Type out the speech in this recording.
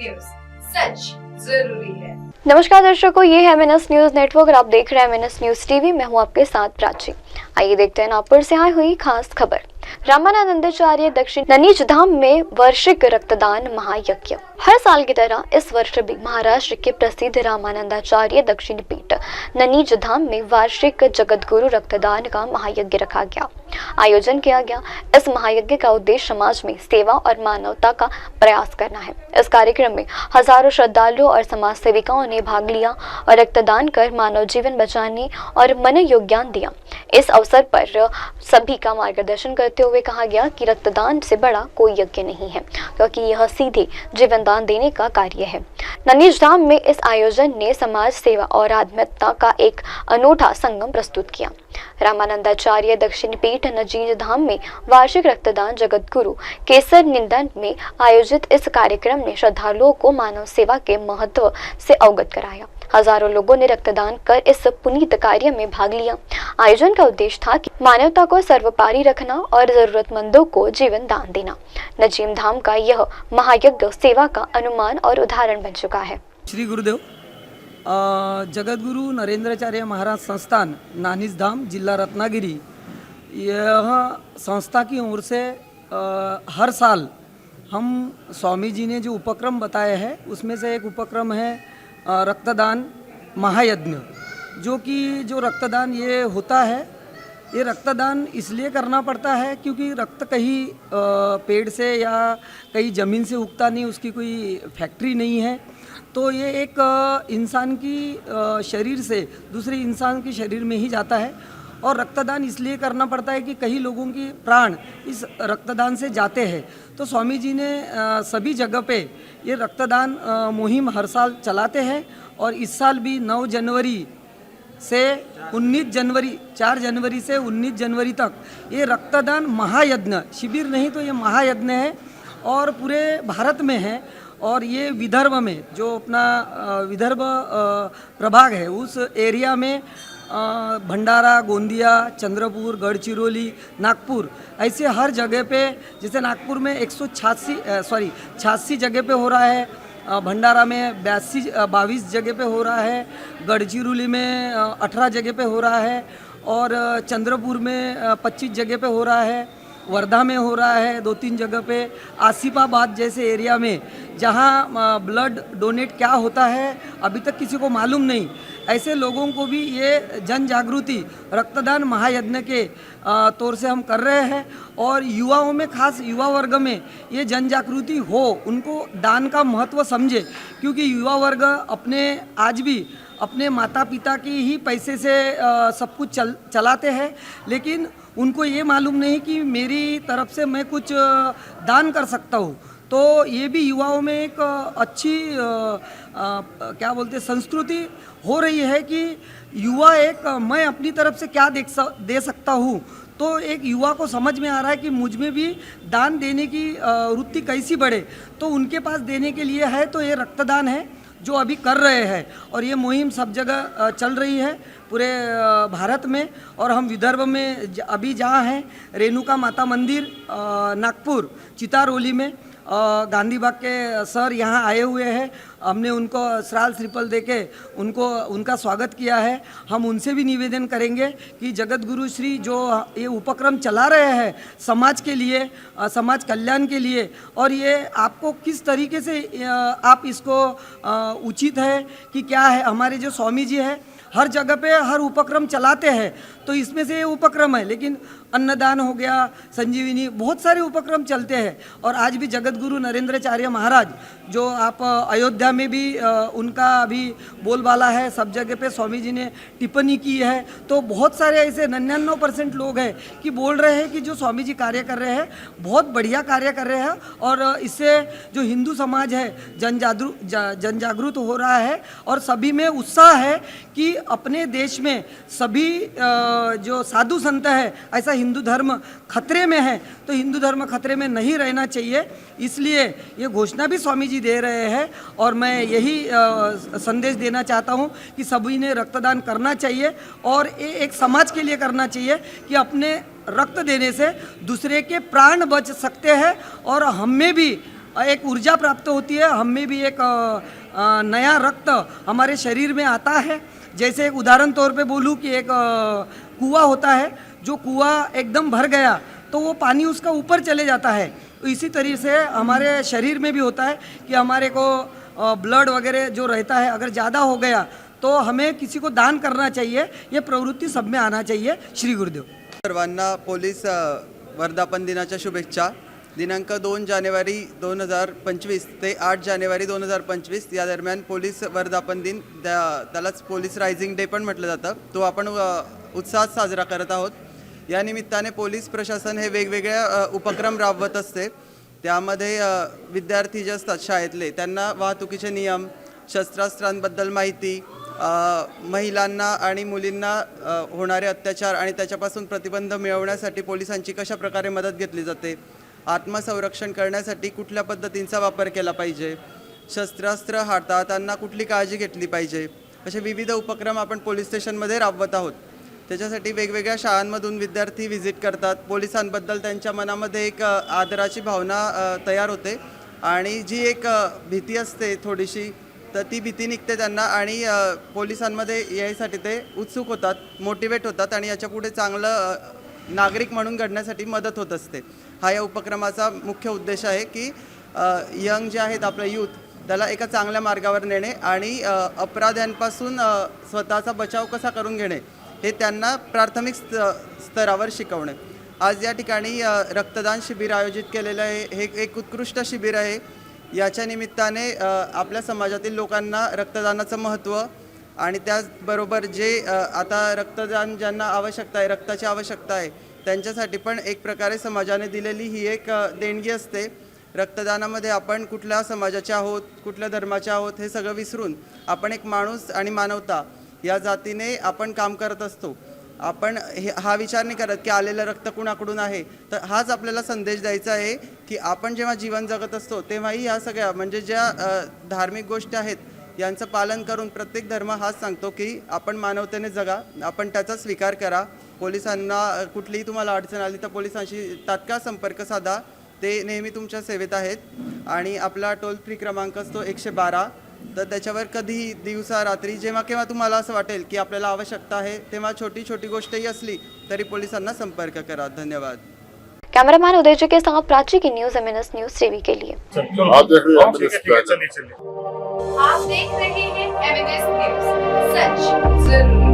News, सच जरूरी है। नमस्कार दर्शकों, ये है MNS न्यूज नेटवर्क और आप देख रहे हैं MNS न्यूज टीवी। मैं हूं आपके साथ प्राची। आइए देखते हैं नागपुर से आई हुई खास खबर। रामानंदाचार्य दक्षिण ननीज धाम में वार्षिक रक्तदान महायज्ञ। हर साल की तरह इस वर्ष भी महाराष्ट्र के प्रसिद्ध रामानंदाचार्य दक्षिण पीठ ननीज धाम में वार्षिक जगतगुरु रक्तदान का महायज्ञ रखा गया, आयोजन किया गया। इस महायज्ञ का उद्देश्य समाज में सेवा और मानवता का प्रयास करना है। इस कार्यक्रम में हजारों श्रद्धालुओं और समाज सेविकाओं ने भाग लिया और रक्तदान कर मानव जीवन बचाने और मनोयोगदान दिया। इस अवसर पर सभी का मार्गदर्शन करते हुए कहा गया कि रक्तदान से बड़ा कोई यज्ञ नहीं है, क्योंकि यह सीधे जीवन दान देने का कार्य है। ननीज धाम में इस आयोजन ने समाज सेवा और आध्यात्मिकता का एक अनूठा संगम प्रस्तुत किया। रामानंदाचार्य दक्षिण पीठ ननीज धाम में वार्षिक रक्तदान जगतगुरु केसर निंदन में आयोजित इस कार्यक्रम ने श्रद्धालुओं को मानव सेवा के महत्व से अवगत कराया। हजारों लोगों ने रक्तदान कर इस पुनीत कार्य में भाग लिया। आयोजन का उद्देश्य था कि मानवता को सर्वोपरि रखना और जरूरतमंदों को जीवन दान देना। नजीम धाम का यह महायज्ञ सेवा का अनुमान और उदाहरण बन चुका है। श्री गुरुदेव जगतगुरु नरेंद्राचार्य महाराज संस्थान नानीज धाम जिला रत्नागिरी, यह संस्था की ओर से हर साल हम स्वामी जी ने जो उपक्रम बताए हैं उसमें से एक उपक्रम है रक्तदान महायज्ञ। जो रक्तदान ये होता है, ये रक्तदान इसलिए करना पड़ता है क्योंकि रक्त कहीं पेड़ से या कहीं ज़मीन से उगता नहीं, उसकी कोई फैक्ट्री नहीं है। तो ये एक इंसान की शरीर से दूसरे इंसान के शरीर में ही जाता है और रक्तदान इसलिए करना पड़ता है कि कई लोगों की प्राण इस रक्तदान से जाते हैं। तो स्वामी जी ने सभी जगह पे ये रक्तदान मुहिम हर साल चलाते हैं और इस साल भी 9 जनवरी से 19 जनवरी 4 जनवरी से 19 जनवरी तक ये रक्तदान महायज्ञ, शिविर नहीं तो ये महायज्ञ है और पूरे भारत में है। और ये विदर्भ में जो अपना विदर्भ प्रभाग है उस एरिया में भंडारा, गोंदिया, चंद्रपुर, गढ़चिरौली, नागपुर, ऐसे हर जगह पे, जैसे नागपुर में 86 जगह पे हो रहा है, भंडारा में 22 जगह पे हो रहा है, गढ़चिरौली में 18 जगह पे हो रहा है और चंद्रपुर में 25 जगह पे हो रहा है, वर्धा में हो रहा है 2-3 जगह पे, आसिफाबाद जैसे एरिया में जहां ब्लड डोनेट क्या होता है अभी तक किसी को मालूम नहीं, ऐसे लोगों को भी ये जन जागृति रक्तदान महायज्ञ के तौर से हम कर रहे हैं। और युवाओं में, खास युवा वर्ग में ये जन जागृति हो, उनको दान का महत्व समझे, क्योंकि युवा वर्ग आज भी अपने माता पिता की ही पैसे से सब कुछ चलाते हैं, लेकिन उनको ये मालूम नहीं कि मेरी तरफ से मैं कुछ दान कर सकता हूँ। तो ये भी युवाओं में एक अच्छी क्या बोलते संस्कृति हो रही है कि युवा मैं अपनी तरफ से क्या दे सकता हूँ। तो एक युवा को समझ में आ रहा है कि मुझ में भी दान देने की वृत्ति कैसी बढ़े, तो उनके पास देने के लिए है। तो ये रक्तदान है जो अभी कर रहे हैं और ये मुहिम सब जगह चल रही है पूरे भारत में। और हम विदर्भ में अभी जहाँ हैं, रेणुका माता मंदिर नागपुर चितारोली में गांधी बाग के सर यहाँ आए हुए हैं। हमने उनको श्राल श्रीफल देके उनका स्वागत किया है। हम उनसे भी निवेदन करेंगे कि जगत गुरु श्री जो ये उपक्रम चला रहे हैं समाज के लिए, समाज कल्याण के लिए, और ये आपको किस तरीके से आप इसको उचित है कि क्या है। हमारे जो स्वामी जी है हर जगह पे हर उपक्रम चलाते हैं, तो इसमें से ये उपक्रम है। लेकिन अन्नदान हो गया, संजीवनी, बहुत सारे उपक्रम चलते हैं। और आज भी जगत गुरु नरेंद्राचार्य महाराज जो आप अयोध्या में भी उनका अभी बोलबाला है, सब जगह पे स्वामी जी ने टिप्पणी की है। तो बहुत सारे ऐसे 99% लोग हैं कि बोल रहे हैं कि जो स्वामी जी कार्य कर रहे हैं बहुत बढ़िया कार्य कर रहे हैं और इससे जो हिंदू समाज है जन जागृत हो रहा है और सभी में उत्साह है कि अपने देश में सभी जो साधु संत है, ऐसा हिंदू धर्म खतरे में है, तो हिंदू धर्म खतरे में नहीं रहना चाहिए। इसलिए ये घोषणा भी स्वामी जी दे रहे हैं और मैं यही संदेश देना चाहता हूँ कि सभी ने रक्तदान करना चाहिए और ये एक समाज के लिए करना चाहिए कि अपने रक्त देने से दूसरे के प्राण बच सकते हैं और हमें भी एक ऊर्जा प्राप्त होती है, हम में भी एक नया रक्त हमारे शरीर में आता है। जैसे एक उदाहरण तौर पे बोलूँ कि एक कुआं होता है, जो कुआं एकदम भर गया तो वो पानी उसका ऊपर चले जाता है। तो इसी तरीके से हमारे शरीर में भी होता है कि हमारे को ब्लड वगैरह जो रहता है अगर ज़्यादा हो गया तो हमें किसी को दान करना चाहिए। ये प्रवृत्ती सब में आना चाहिए। श्री गुरुदेव। सर्वांना पोलीस वर्धापन दिनाच्या शुभेच्छा। दिनांक 2 जानेवारी 2025 ते 8 जानेवारी 2025 या दरम्यान पोलीस वर्धापन दिन, त्यालाच पोलीस रायझिंग डे पण म्हटलं जातं, तो आपण उत्साहात साजरा करत आहोत। या निमित्ताने पोलीस प्रशासन हे वेगवेगळ्या उपक्रम राबवत असते। त्यामध्ये विद्यार्थी जे असतात शाळेतले त्यांना वाहतुकीचे नियम, शस्त्रास्त्रांबद्दल माहिती, महिलांना आणि मुलींना होणारे अत्याचार आणि त्याच्यापासून प्रतिबंध मिळवण्यासाठी पोलिसांची कशा प्रकारे मदत घेतली जाते, आत्मसंरक्षण करण्यासाठी कुठल्या पद्धतींचा वापर केला पाहिजे, शस्त्रास्त्र हाताळताना कुठली काळजी घेतली पाहिजे, असे विविध उपक्रम आपण पोलीस स्टेशनमध्ये राबवत आहोत। त्याच्यासाठी वेगवेगळ्या शाळांमधून विद्यार्थी व्हिजिट करतात। पोलिसांबद्दल त्यांच्या मनामध्ये एक आदराची भावना तयार होते आणि जी एक भीती असते थोडीशी, तर ती भीती निघते त्यांना आणि पोलिसांमध्ये यायसाठी ते उत्सुक होतात, मोटिवेट होतात आणि याच्यापुढे चांगलं नागरिक म्हणून घडण्यासाठी मदत होत असते। हा या उपक्रमाचा मुख्य उद्देश आहे की यंग जे आहेत आपलं यूथ, त्याला एका चांगल्या मार्गावर नेणे आणि अपराध्यांपासून स्वतःचा बचाव कसा करून घेणे हे त्यांना प्राथमिक स्तरावर शिकवणे। आज या ठिकाणी रक्तदान शिबिर आयोजित केलेलं आहे। हे एक उत्कृष्ट शिबिर आहे। याच्या निमित्ताने आपल्या समाजातील लोकांना रक्तदानाचं महत्त्व आणि त्याचबरोबर जे आता रक्तदान ज्यांना आवश्यकता आहे, रक्ताची आवश्यकता आहे, त्यांच्यासाठी पण एक प्रकारे समाजाने दिलेली ही एक देणगी असते। रक्तदानामध्ये आपण कुठल्या समाजाचे आहोत, कुठल्या धर्माचे आहोत हे सगळं विसरून आपण एक माणूस आणि मानवता या जातीने आपण काम करत असतो। आपण हा विचार नाही करत की आलेलं रक्त कुणाकडून आहे, तर हाच आपल्याला संदेश द्यायचा आहे की आपण जेव्हा जीवन जगत असतो तेव्हाही ह्या सगळ्या म्हणजे ज्या धार्मिक गोष्टी आहेत यांचं पालन करून प्रत्येक धर्म हाच सांगतो की आपण मानवतेने जगा, आपण त्याचा स्वीकार करा। पोलिसांना कुठलीही तुम्हाला अडचण आली तर पोलिसांशी तात्काळ संपर्क साधा, ते नेहमी तुमच्या सेवेत आहेत। आणि आपला टोल फ्री क्रमांक असतो 112, तर त्याच्यावर कधीही दिवसा रात्री जेव्हा केव्हा तुम्हाला असं वाटेल की आपल्याला आवश्यकता आहे तेव्हा छोटी छोटी गोष्टही असली तरी पोलिसांना संपर्क करा। धन्यवाद। कैमरामैन उदय जी के साथ प्राची की न्यूज MNS न्यूज टीवी के लिए। आप देख रहे हैं MNS न्यूज, सच जरूरी।